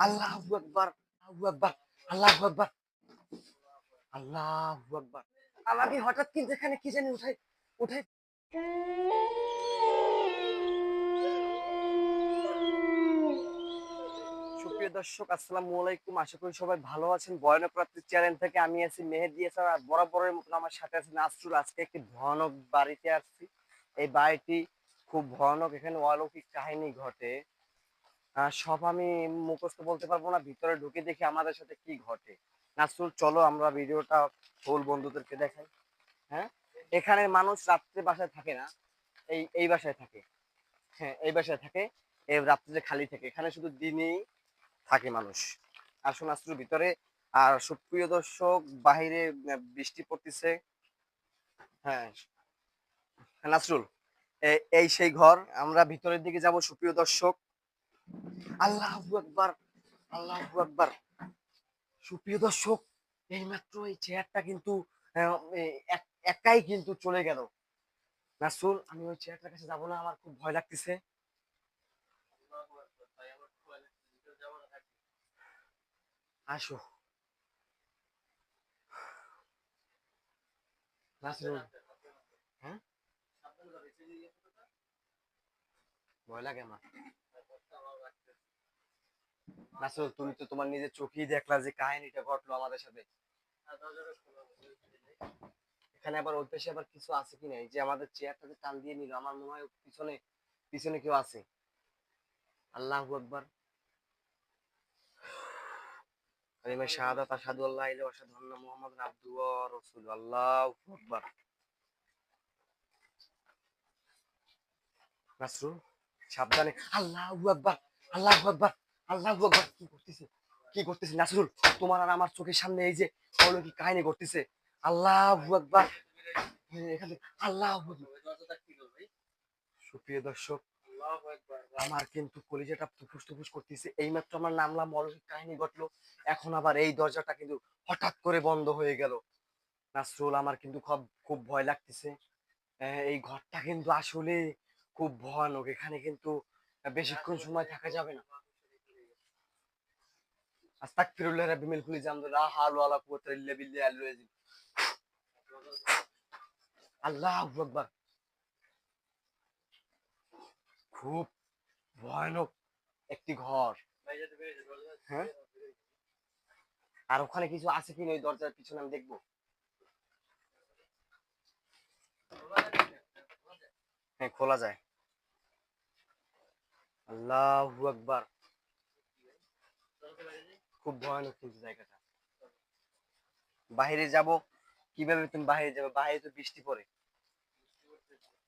আল্লাহু আকবার, আল্লাহু আকবার, আল্লাহু আকবার, আল্লাহু আকবার। আমাকে হঠাৎ কিন্তু এখানে কি জানি উঠাই উঠাই। সুপ্রিয় দর্শক, আসসালামু আলাইকুম। আশা করি সবাই ভালো আছেন। ভয়ানক রাত্রি চ্যানেল থেকে আমি আছি মেহেদী হাসান, আর বরাবরের মতন আমার সাথে আছে নাসরুল। আজকে একটি ভয়ানক বাড়িতে আসছি। এই বাড়িটি খুব ভয়ানক, এখানে অলৌকিক কাহিনী ঘটে। সব আমি মুখস্থ বলতে পারবো না, ভিতরে ঢুকে দেখি আমাদের সাথে কি ঘটে। নাসরুল, চলো আমরা ভিডিওটা ফুল বন্ধুদেরকে দেখাই। হ্যাঁ, এখানে মানুষ রাত্রে বাসায় থাকে না, এই বাসায় থাকে। হ্যাঁ, এই বাসায় থাকে। এই রাত্রে খালি থাকে, এখানে শুধু দিনেই থাকে মানুষ। আসুন নাসরুল ভিতরে। আর সুপ্রিয় দর্শক, বাহিরে বৃষ্টি পড়তেছে। হ্যাঁ নাসরুল, এই সেই ঘর। আমরা ভিতরের দিকে যাব সুপ্রিয় দর্শক। আল্লাহু আকবার, আল্লাহু আকবার। সুপ্রিয় দর্শক, এইমাত্র এই চেয়ারটা কিন্তু আহ, একাই কিন্তু চলে গেল। নাসরুল, আমি ওই চেয়ারটার কাছে যাবো না, আমার খুব ভয় লাগতেছে। আসো নাসরুল। হ্যাঁ, ভয় লাগে আমার। নাসরুল, তুমি তো তোমার নিজের চোখেই দেখলা যে কাহিনীটা ঘটলো আমাদের সাথে। এখানে আবার ওই পাশে আবার কিছু আছে কিনা, এই যে আমাদের চেয়ারটাকে টান দিয়ে নিল, আমার মনে হয় পিছনে পিছনে কেউ আছে। আল্লাহু আকবার, কালিমা শাহাদাত, আশহাদু আল্লা ইলাহা ইল্লাল্লাহ ওয়া আশহাদু আন্না মুহাম্মাদান আবদুহু ওয়া রাসূলুহু। আল্লাহু আকবার। নাসরুল, সাবধানে। আল্লাহু আকবার, আল্লাহু আকবার, আল্লাহু আকবার। কি করতেছে, কি করতেছে নাসরুল? তোমার আর আমার চোখের সামনে এই যে অলৌকিক কাহিনী ঘটতেছে। আল্লাহু আকবার। এখানে আল্লাহু আকবার। সুপ্রিয় দর্শক, আমার কিন্তু কলিজাটা ফুসফুস টুফুস করতেছে। এইমাত্র আমার নামলাম, অলৌকিক কাহিনী ঘটলো, এখন আবার এই দরজাটা কিন্তু হঠাৎ করে বন্ধ হয়ে গেল। নাসরুল, আমার কিন্তু খুব খুব ভয় লাগতেছে। এই ঘরটা কিন্তু আসলে খুব ভয়ানক, এখানে কিন্তু বেশিক্ষণ সময় থাকা যাবে না। আস্তাগফিরুল্লাহ রাব্বি মিন কুল্লি যামবি, লা হাওলা ওয়ালা কুওয়াতা ইল্লা বিল্লাহ আল আযীম। আল্লাহু আকবার। খুব ভয়ানক একটি ঘর। হ্যাঁ, আর ওখানে কিছু আছে কিনা ওই দরজার পিছনে আমি দেখবো। হ্যাঁ, খোলা যায়। আল্লাহু আকবার। খুব ভয়ানক কিন্তু জায়গাটা। বাইরে যাব কিভাবে? তুমি বাইরে যাবে, বাইরে তো বৃষ্টি পড়ে।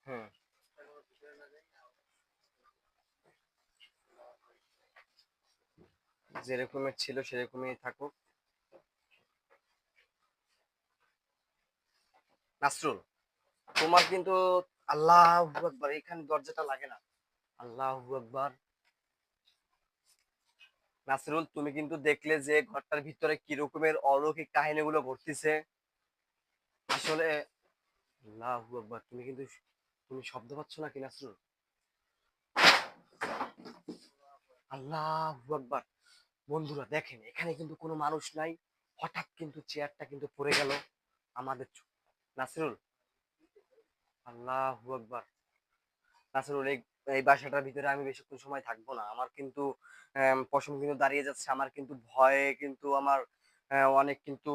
হুম, যেরকমের ছিল সেরকমই থাকুক। নাসরুল, তোমার কিন্তু আল্লাহু আকবার, এখানে দরজাটা লাগে না। আল্লাহু আকবার। নাসরুল, তুমি কিন্তু দেখলে যে ঘরটার ভিতরে কি রকমের অলৌকিক কাহিনীগুলো ঘটতেছে। আসলে আল্লাহু আকবার, তুমি কিন্তু তুমি শব্দ পাচ্ছ নাকি নাসরুল? আল্লাহু আকবার। বন্ধুরা দেখেন, এখানে কিন্তু কোনো মানুষ নাই, হঠাৎ কিন্তু চেয়ারটা কিন্তু পড়ে গেল আমাদের নাসরুল। আল্লাহু আকবার। নাসরুল, এই বাসাটার ভিতরে আমি বেশিক্ষণ সময় থাকবো না, আমার কিন্তু পশম কিন্তু দাঁড়িয়ে যাচ্ছে, আমার কিন্তু ভয়ে কিন্তু আমার অনেক কিন্তু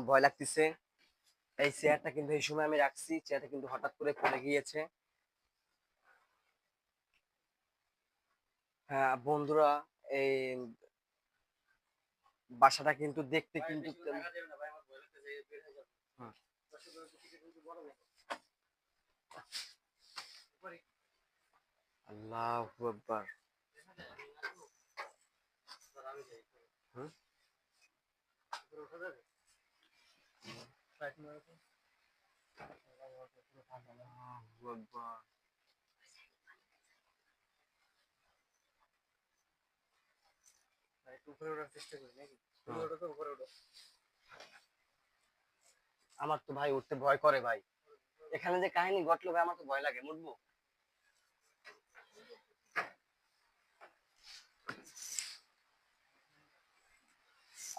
ভয় লাগতেছে। এই চেয়ারটা কিন্তু এই সময় আমি রাখছি, চেয়ারটা কিন্তু হঠাৎ করে পড়ে গিয়েছে। হ্যাঁ বন্ধুরা, এই বাসাটা কিন্তু দেখতে কিন্তু হুম, আল্লাহু আকবার। হুম, আল্লাহু আকবার। উপরে ওঠার চেষ্টা করি নাকি? আমার তো ভাই উঠতে ভয় করে ভাই, এখানে যে কাহিনী ঘটলো ভাই, আমার তো ভয় লাগে, উঠবো।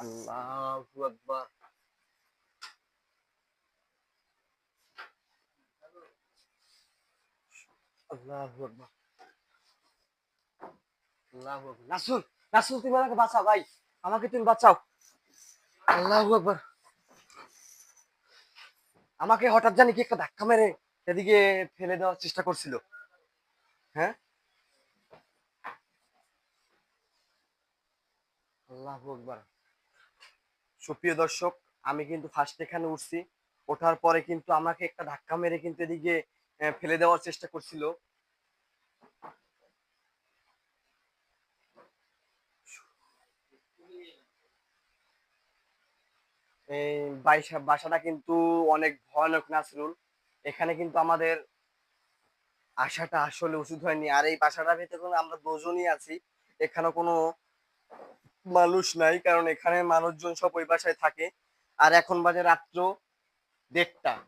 আল্লাহু আকবার। আল্লাহু আকবার। আল্লাহু আকবার। রাসূল, রাসূল তুমি আমাকে বাঁচাও ভাই। আমাকে তুমি বাঁচাও। আল্লাহু আকবার। আমাকে হঠাৎ জানি কি একটা ধাক্কা মেরে এদিকে ফেলে দেওয়ার চেষ্টা করছিল। হ্যাঁ? আল্লাহু আকবার। সুপ্রিয় দর্শক, আমি কিন্তু ফার্স্ট এখানে উঠছি। ওঠার পরে কিন্তু আমাকে একটা ধাক্কা মেরে কিন্তু এদিকে ফেলে দেওয়ার চেষ্টা করছিল। এই বাসাটা কিন্তু অনেক ভয়ানক নাসরুল। এখানে কিন্তু আমাদের আসাটা আসলে উচিত হয়নি। আর এই বাসাটার ভিতরে কিন্তু আমরা দুজনই আছি। এখানে কোনো মানুষ নাই, কারণ এখানে মানুষজন সব ওই বাসায় থাকে। আর এখন বাজে রাত্র 1:30,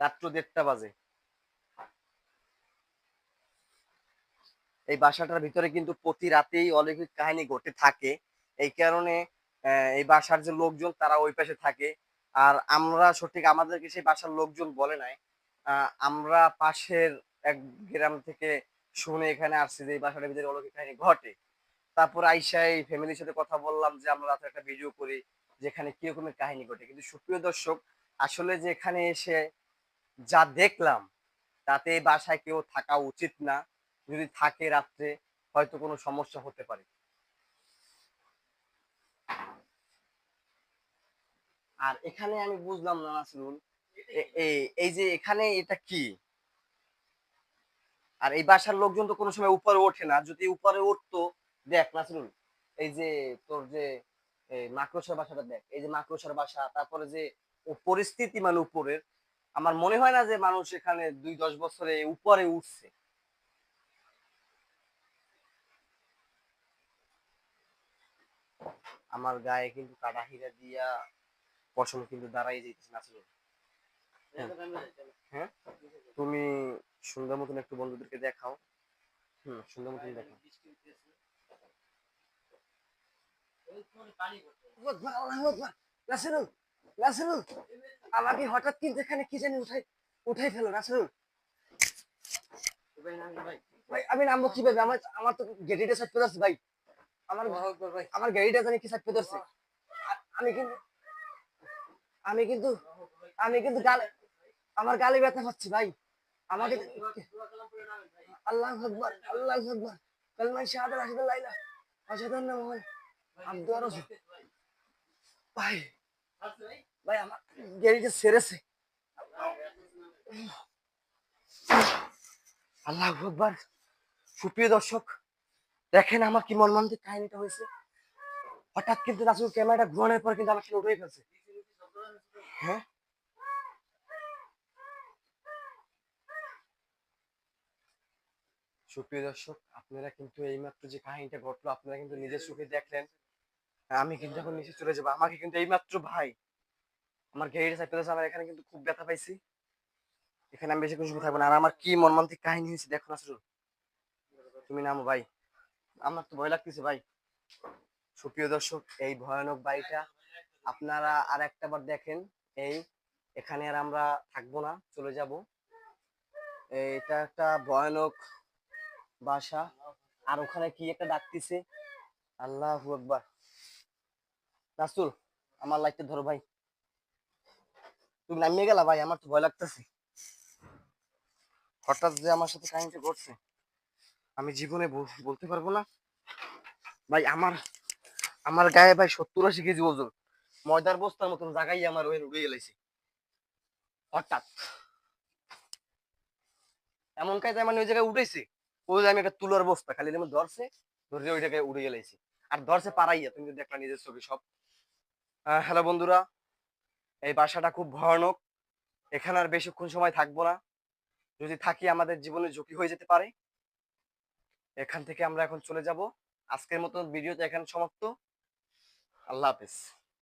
রাত্র 1:30 বাজে। এই বাসাটার ভিতরে কিন্তু প্রতি রাতেই অলৌকিক কাহিনী ঘটে থাকে। এই কারণে এই বাসার যে লোকজন তারা ওই পাশে থাকে। আর আমরা সঠিক আমাদেরকে সেই বাসার লোকজন বলে নাই। আমরা পাশের এক গ্রাম থেকে শুনে এখানে আসছি যে এই বাসাটার ভিতরে অলৌকিক কাহিনী ঘটে। তারপর আইসা এই ফ্যামিলির সাথে কথা বললাম যে আমরা রাতে একটা ভিডিও করি যেখানে কি রকমের কাহিনী ঘটে। কিন্তু সুপ্রিয় দর্শক, আসলে যে এখানে এসে যা দেখলাম তাতে এই বাসায় কেউ থাকা উচিত না। যদি থাকে রাত্রে হয়তো কোনো সমস্যা হতে পারে। আর এখানে আমি বুঝলাম না নাসরুল, এই যে এখানে এটা কি? আর এই বাসার লোকজন তো কোনো সময় উপরে ওঠে না। যদি উপরে উঠতো, দেখ নাসরুল, এই যে তোর যে মাকড়সার বাসাটা দেখ, এই যে মাকড়সার বাসা, তারপরে যে পরিস্থিতি মানে উপরের, আমার মনে হয় না যে মানুষ এখানে 2-10 বছরে উপরে উঠছে। আমার গায়ে কিন্তু কাটা হিরা দিয়া পশম কিন্তু দাঁড়াই যাইতেছে নাসরুল। হ্যাঁ, হ্যাঁ? তুমি সুন্দর মতন একটু বন্ধুদেরকে দেখাও। সুন্দর মতন দেখাও। নাসরুল, নাসরুল, আমাকে হঠাৎ কিন্তু এখানে কি জানি উঠাই ফেলো নাসরুল। ভাই আমি নামবো কিভাবে? আমার আমার তো গেটিটা সাইড করে আছে ভাই। আমার আমার গাড়িটা জানি কি সাইড করে ধরছে। আমি কিন্তু আমি কিন্তু আমি কিন্তু গালে আমার গালে ব্যথা পাচ্ছি ভাই। আমাকে আল্লাহু আকবার, আল্লাহু আকবার। কালমা শাহাদাত আশহাদু আল্লা ইলাহা আশহাদু আন্না মুহাম্মাদ আবদুহু ওয়া রাসূলুহু। ভাই, ভাই আমার গাড়িটা ছেড়েছে। আল্লাহু আকবার। সুপ্রিয় দর্শক, দেখেন আমার কি মর্মান্তিক কাহিনীটা হয়েছে। হঠাৎ কিন্তু রাসূল ক্যামেরাটা ঘোরানোর পর কিন্তু আমার সাথে উঠেই ফেলছে। হ্যাঁ, সুপ্রিয় দর্শক, আপনারা কিন্তু এইমাত্র যে কাহিনীটা ঘটলো আপনারা কিন্তু নিজের চোখে দেখলেন। আমি কিন্তু এখন নিচে চলে যাবো। আমাকে কিন্তু এইমাত্র ভাই আমার গাড়িটা চাপতে দিয়েছে। আমার এখানে কিন্তু খুব ব্যথা পাইছি। এখানে আমি বেশি কিছু থাকবো না। আর আমার কি মর্মান্তিক কাহিনী হয়েছে দেখো নাসরুল। তুমি নামো ভাই, আমার তো ভয় লাগতেছে ভাই। সুপ্রিয় দর্শক, এই ভয়ানক বাড়িটা আপনারা আর একটা বার দেখেন। এই এখানে আর আমরা থাকবো না, চলে যাব। এটা একটা ভয়ানক বাসা। আর ওখানে কি একটা ডাকতেছে। আল্লাহু আকবার। রাসূল, আমার লাইটটা ধরো ভাই। তুমি নামিয়ে গেলা ভাই, আমার তো ভয় লাগতেছে। হঠাৎ যে আমার সাথে কাহিনীটা ঘটছে আমি জীবনে বলতে পারবো না ভাই। আমার আমার গায়ে ভাই 70-80 কেজি ওজন, ময়দার বস্তার মতন জায়গায় আমার ওই উড়ে গেলাইছে হঠাৎ। এমন কায়দায় মানে ওই জায়গায় উঠেছে, ওই যে আমি একটা তুলার বস্তা খালি যেমন ধরছে, ধরে ওই জায়গায় উড়ে গেলাইছি। আর ধরছে পাড়াইয়া, তুমি তো দেখলা নিজের ছবি সব। হ্যালো বন্ধুরা, এই বাসাটা খুব ভয়ানক। এখানে আর বেশিক্ষণ সময় থাকবো না। যদি থাকি আমাদের জীবনে ঝুঁকি হয়ে যেতে পারে। এখান থেকে আমরা এখন চলে যাব। আজকের মতো ভিডিওটা এখানে সমাপ্ত। আল্লাহ হাফেজ।